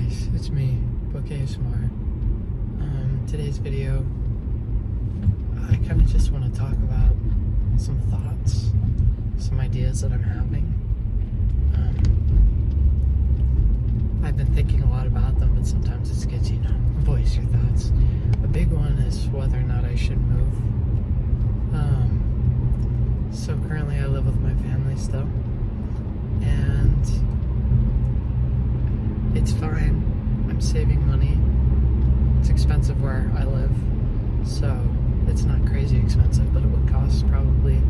guys, it's me, Book ASMR. Today's video, I kind of just want to talk about some thoughts, some ideas that I'm having. I've been thinking a lot about them, but sometimes it's good to, voice your thoughts. A big one is whether or not I should move. So currently I live with my family still, and it's fine. I'm saving money. It's expensive where I live, so it's not crazy expensive, but it would cost probably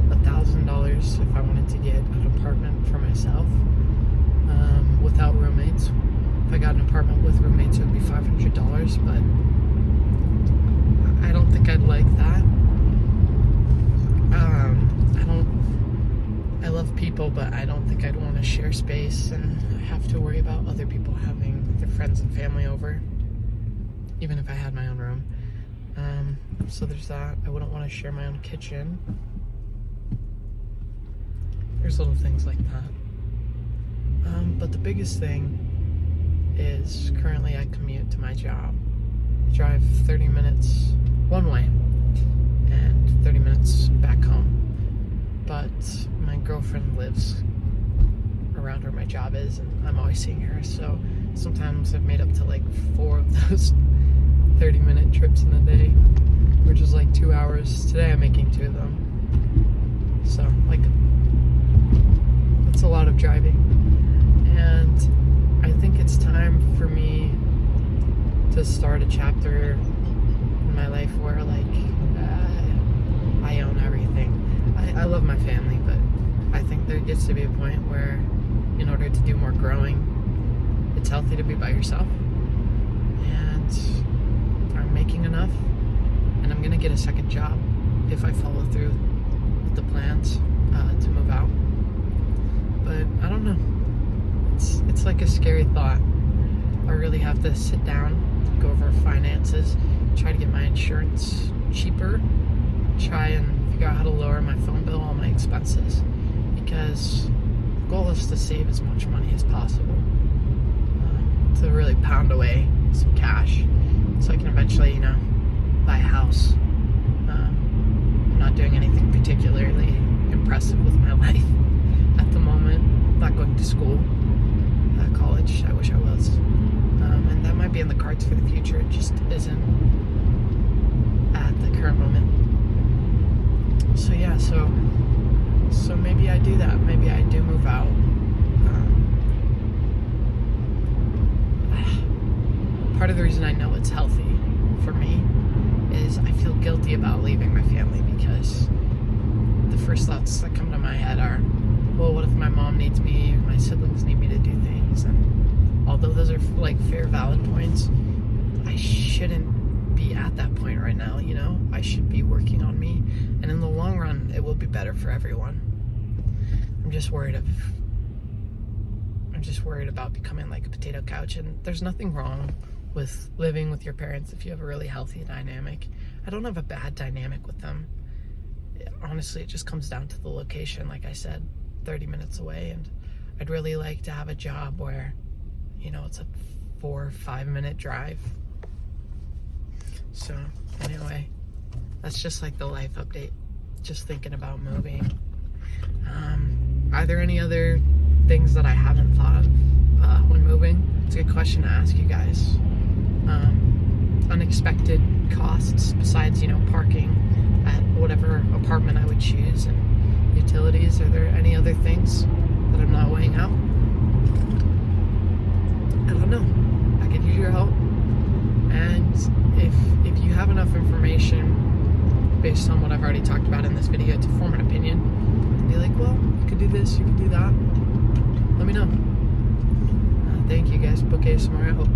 $1,000 if I wanted to get an apartment for myself without roommates. If I got an apartment with roommates, it would be $500, but I don't think I'd like that. I love people, but I don't think I'd want to share space and have to worry about other people having their friends and family over, even if I had my own room. So there's that. I wouldn't want to share my own kitchen. There's little things like that. But the biggest thing is currently I commute to my job. I drive 30 minutes one way and 30 minutes back home. But my girlfriend lives around where my job is, and I'm always seeing her, so sometimes I've made up to like 4 of those 30-minute trips in a day, which is like 2 hours. Today I'm making 2 of them, so like that's a lot of driving, and I think it's time for me to start a chapter in my life where like I own everything. I love my family, but I think there gets to be a point where in order to do more growing, it's healthy to be by yourself. And I'm making enough, and I'm gonna get a second job if I follow through with the plans to move out. But I don't know. It's like a scary thought. I really have to sit down, go over finances, try to get my insurance cheaper, try and figure out how to lower my phone bill, all my expenses, because the goal is to save as much money as possible, to really pound away some cash so I can eventually, buy a house. I'm not doing anything particularly impressive with my life at the moment. I'm not going to school, college. I wish I was, and that might be in the cards for the future. It just isn't at the current moment. So yeah, so maybe I do that. Maybe I do move out. Part of the reason I know it's healthy for me is I feel guilty about leaving my family, because the first thoughts that come to my head are, well, what if my mom needs me, or my siblings need me to do things? And although those are like fair, valid points, I shouldn't be at that point right now, I should be working on me, and in the long run it will be better for everyone. I'm just worried about becoming like a potato couch, and there's nothing wrong with living with your parents if you have a really healthy dynamic. I don't have a bad dynamic with them. Honestly, it just comes down to the location. Like I said, 30 minutes away, and I'd really like to have a job where it's a 4 or 5 minute drive. So anyway, that's just like the life update, just thinking about moving. Are there any other things that I haven't thought of when moving? It's a good question to ask you guys. Unexpected costs besides parking at whatever apartment I would choose, and utilities. Are there any other things that I'm not weighing out? I don't know. I could use your help. And if you have enough information based on what I've already talked about in this video to form an opinion, be like, well, you could do this, you could do that, let me know. Thank you guys. Book ASMR, I hope.